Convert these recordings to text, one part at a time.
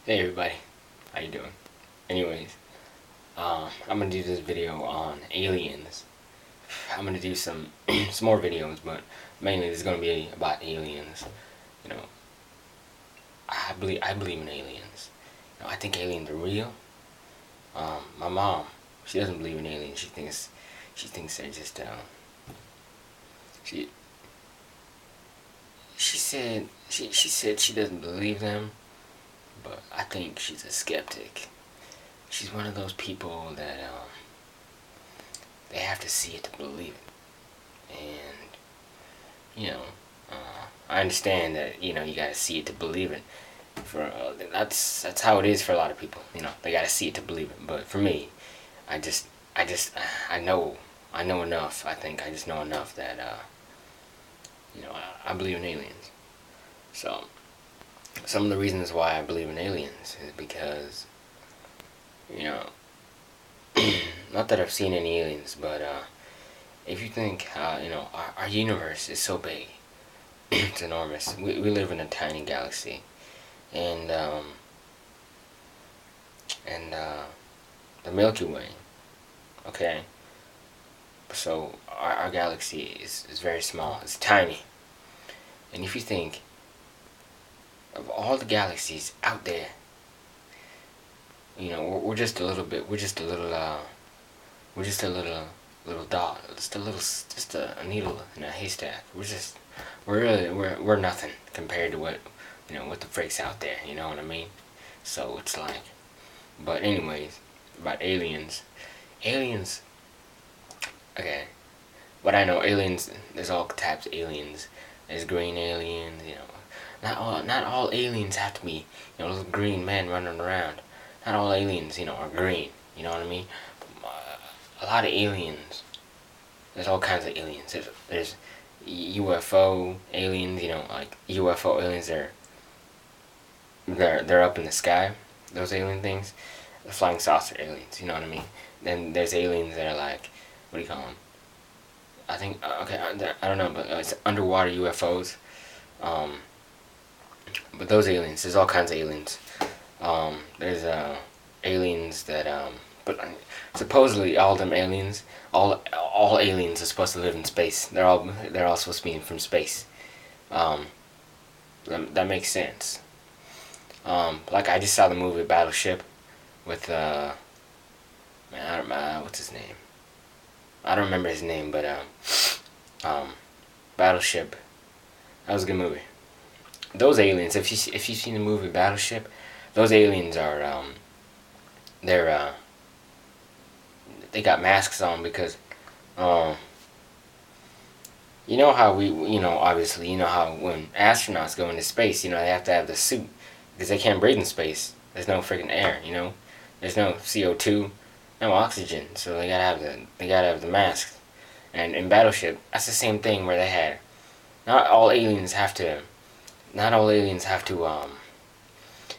Hey everybody, how you doing? Anyways, I'm gonna do this video on aliens. I'm gonna do some some more videos, but mainly this is gonna be about aliens. You know, I believe in aliens. I think aliens are real. My mom, she doesn't believe in aliens. She thinks they're just she she said she doesn't believe them, but I think she's a skeptic. She's one of those people that they have to see it to believe it. And I understand that you gotta see it to believe it. For that's how it is for a lot of people. They gotta see it to believe it. But for me, I just I just I know enough. I think I just know enough that I believe in aliens. So some of the reasons why I believe in aliens is because you know not that I've seen any aliens, but if you think our universe is so big, it's enormous. We live in a tiny galaxy, and the Milky Way. Okay, so our galaxy is very small. It's tiny, and if you think of all the galaxies out there, we're just a little bit. We're just a little dot. Just a needle in a haystack. We're nothing compared to what the freak's out there. You know what I mean? So it's like, but anyways, about aliens. Aliens. Okay. But I know aliens. There's all types of aliens. There's green aliens. Not all aliens have to be little green men running around. Not all aliens are green. You know what I mean? A lot of aliens. There's all kinds of aliens. There's UFO aliens. Like UFO aliens. They're up in the sky. Those alien things. The flying saucer aliens. You know what I mean? Then there's aliens that are like, what do you call them? I think okay. I don't know, but it's underwater UFOs. But those aliens. There's all kinds of aliens. There's aliens that but supposedly all them aliens, all aliens are supposed to live in space. They're all supposed to be from space. That makes sense. Like I just saw the movie Battleship with man, I don't what's his name. I don't remember his name, but Battleship. That was a good movie. Those aliens, if you've seen the movie Battleship, those aliens are they're they got masks on because you know how obviously how when astronauts go into space, they have to have the suit because they can't breathe in space. There's no freaking air, There's no CO2, no oxygen, so they gotta have the masks. And in Battleship, that's the same thing where they had not all aliens have to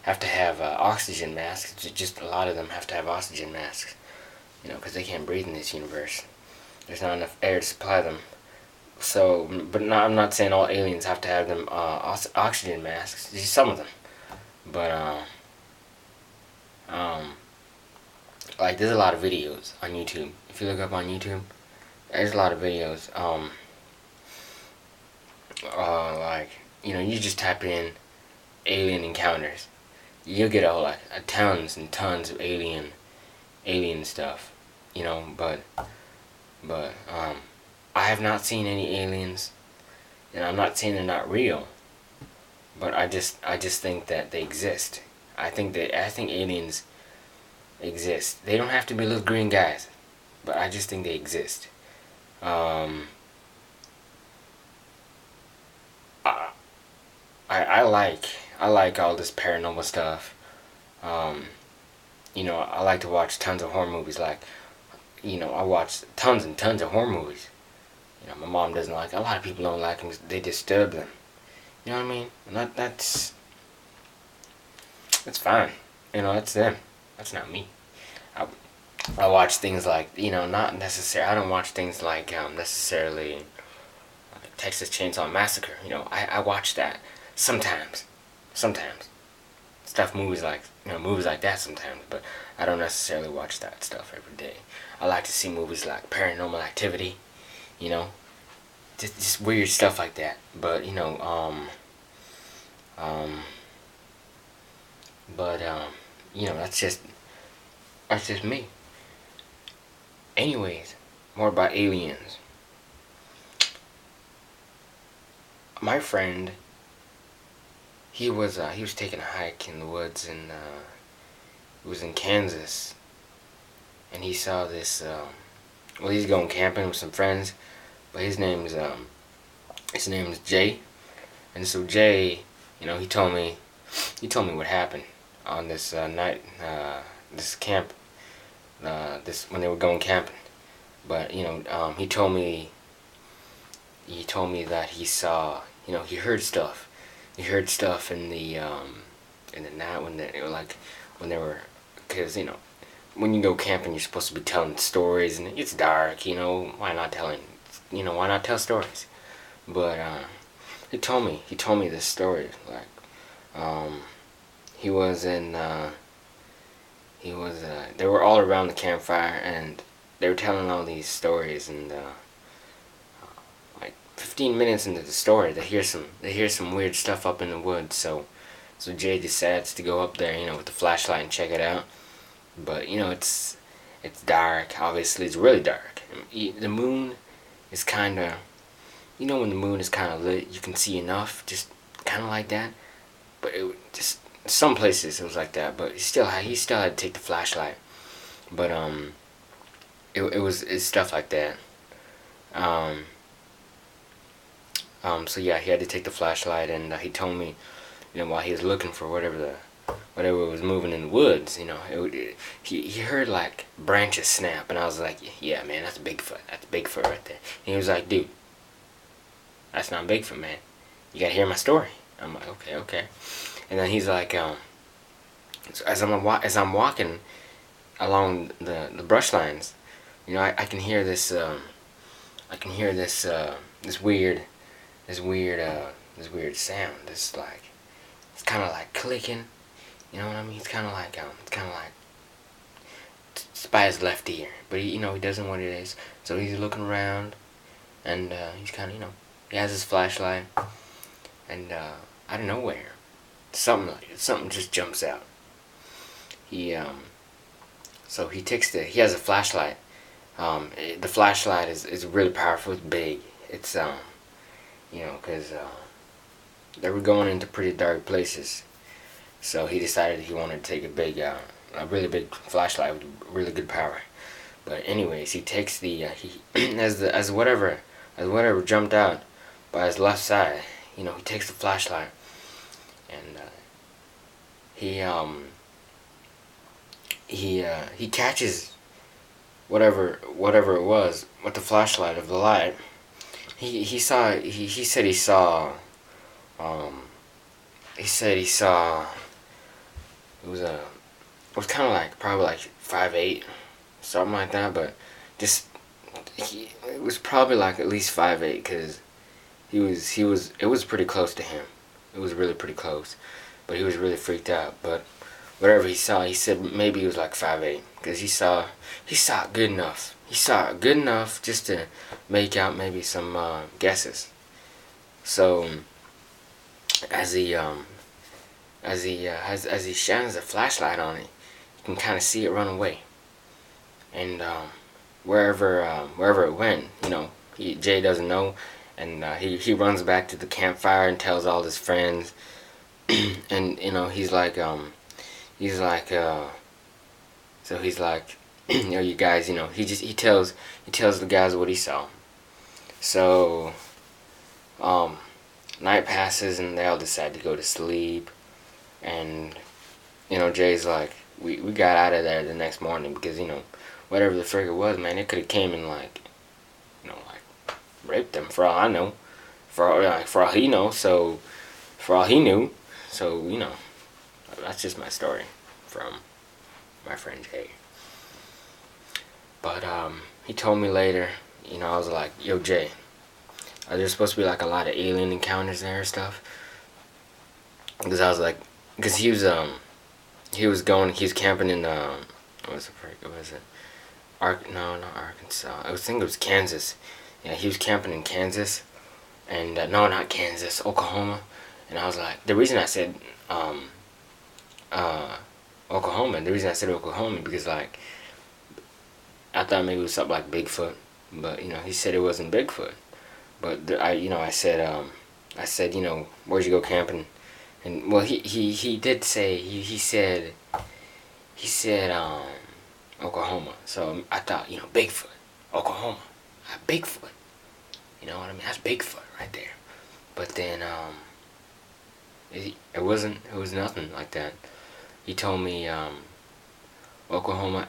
have oxygen masks. Just a lot of them have to have oxygen masks, because they can't breathe in this universe. There's not enough air to supply them. So, but I'm not saying all aliens have to have them oxygen masks. Just some of them, but like there's a lot of videos on YouTube. If you look up on YouTube, there's a lot of videos. Like you just type in alien encounters, you'll get tons and tons of alien stuff, but I have not seen any aliens, and I'm not saying they're not real, but I just think that they exist. I think aliens exist. They don't have to be little green guys, but I just think they exist. I I like all this paranormal stuff. I like to watch tons of horror movies. Like, I watch tons and tons of horror movies. My mom doesn't like. A lot of people don't like them. They disturb them. You know what I mean? And that's fine. That's them. That's not me. I, I watch things like not necessarily. I don't watch things like necessarily Texas Chainsaw Massacre. I watch that sometimes. Sometimes it's movies like movies like that sometimes, but I don't necessarily watch that stuff every day. I like to see movies like Paranormal Activity, you know, just weird stuff like that. But um, but that's just me. Anyways, more about aliens. My friend, he was taking a hike in the woods, and it was in Kansas, and he saw this. Well, he's going camping with some friends, but his name's Jay, and so Jay, he told me what happened on this night, this camp, this when they were going camping. But he told me that he saw, he heard stuff. He heard stuff in the night when they were, because when you go camping you're supposed to be telling stories and it's dark. Why not tell stories? But he told me this story, like, he was in they were all around the campfire, and they were telling all these stories, and like 15 minutes into the story they hear some weird stuff up in the woods. So Jay decides to go up there, with the flashlight and check it out. But it's dark. Obviously, it's really dark. The moon is kind of, when the moon is kind of lit, you can see enough, just kind of like that. But it just some places it was like that. But he still had to take the flashlight. But it's stuff like that. So yeah, he had to take the flashlight, and he told me, while he was looking for whatever was moving in the woods, he heard like branches snap, and I was like, yeah, man, that's Bigfoot. That's Bigfoot right there. And he was like, dude, that's not Bigfoot, man. You gotta hear my story. I'm like, okay. And then he's like, so as I'm walking along the brush lines, I can hear this this weird sound. It's kind of like clicking. You know what I mean? It's kind of like it's by his left ear, but he doesn't know what it is. So he's looking around, and he's kind of he has his flashlight, and out of nowhere, something just jumps out. He so he has a flashlight. The flashlight is really powerful. It's big. It's because they were going into pretty dark places. So he decided he wanted to take a really big flashlight with really good power. But anyways, he takes the as whatever jumped out by his left side. He takes the flashlight, and he catches whatever it was with the flashlight of the light. He said he saw it was kind of like probably like 5'8", something like that, but it was probably like at least 5'8", because it was pretty close to him. It was really pretty close, but he was really freaked out. But whatever he saw, he said maybe he was like 5'8", because he saw it good enough. He saw it good enough just to make out maybe some guesses. So as he shines the flashlight on it, you can kind of see it run away. And wherever it went, Jay doesn't know, and he runs back to the campfire and tells all his friends, and he's like, you guys, he tells the guys what he saw. So night passes, and they all decide to go to sleep. And Jay's like, we got out of there the next morning, because whatever the frig it was, man, it could have came and like raped them, for all I know, for all he knows. So for all he knew, so that's just my story from my friend Jay. But he told me later, I was like, yo, Jay, are there supposed to be like a lot of alien encounters there and stuff? Because I was like, because he was he was going. He was camping in what was it? What was it? No, not Arkansas. I think it was Kansas. Yeah, he was camping in Kansas, and no, not Kansas, Oklahoma. And I was like, the reason I said uh, Oklahoma. The reason I said Oklahoma because like I thought maybe it was something like Bigfoot, but he said it wasn't Bigfoot. But I said where'd you go camping? And well he did say he said Oklahoma. So I thought Bigfoot, Oklahoma, Bigfoot. You know what I mean? That's Bigfoot right there. But then it wasn't. It was nothing like that. He told me Oklahoma,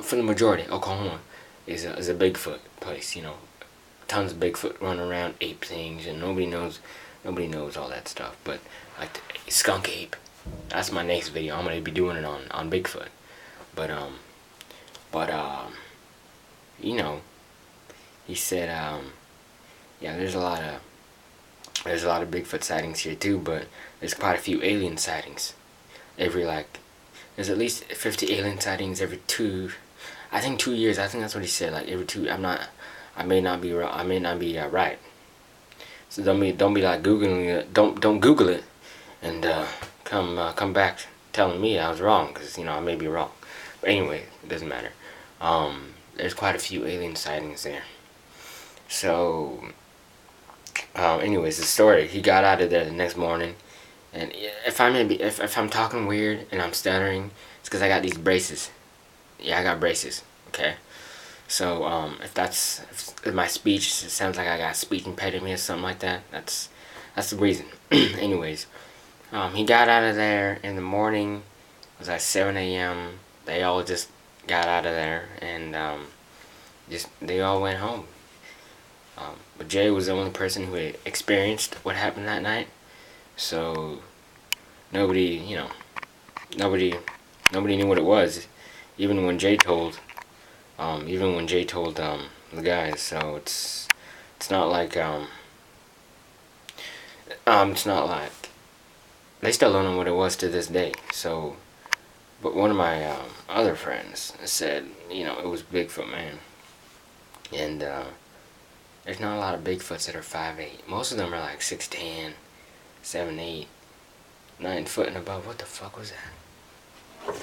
for the majority, Oklahoma is a Bigfoot place. Tons of Bigfoot running around, ape things, and nobody knows all that stuff. But like the skunk ape, that's my next video. I'm gonna be doing it on Bigfoot. But but you know, he said yeah, there's a lot of Bigfoot sightings here too, but there's quite a few alien sightings. There's at least 50 alien sightings every I think 2 years. I think that's what he said. Like every two. I may not be wrong. I may not be right. So don't be like googling it. Don't Google it, and come back telling me I was wrong because I may be wrong. But anyway, it doesn't matter. There's quite a few alien sightings there. So, anyways, the story. He got out of there the next morning, and if I'm talking weird and I'm stuttering, it's because I got these braces. Yeah, I got braces. Okay. So if my speech sounds like I got speech impediment or something like that, that's the reason. Anyways, he got out of there in the morning. It was like 7 a.m. They all just got out of there and they all went home. But Jay was the only person who had experienced what happened that night. So nobody knew what it was, even when Jay told the guys. So it's not like they still don't know what it was to this day. So, but one of my other friends said it was Bigfoot, man, and there's not a lot of Bigfoots that are 5'8". Most of them are like 6'10", 7'8", 9 foot and above. What the fuck was that? What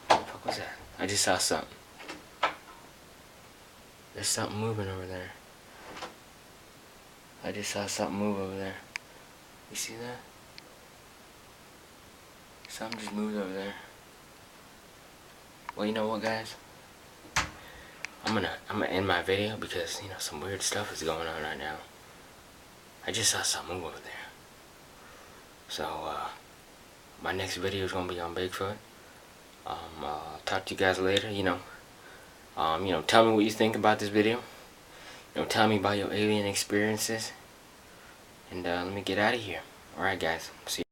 the fuck was that? I just saw something. There's something moving over there. I just saw something move over there. You see that? Something just moved over there. Well, you know what, guys? I'm gonna end my video because some weird stuff is going on right now. I just saw something move over there. So my next video is gonna be on Bigfoot. I'll talk to you guys later. Tell me what you think about this video. Tell me about your alien experiences. And let me get out of here. Alright, guys. See you.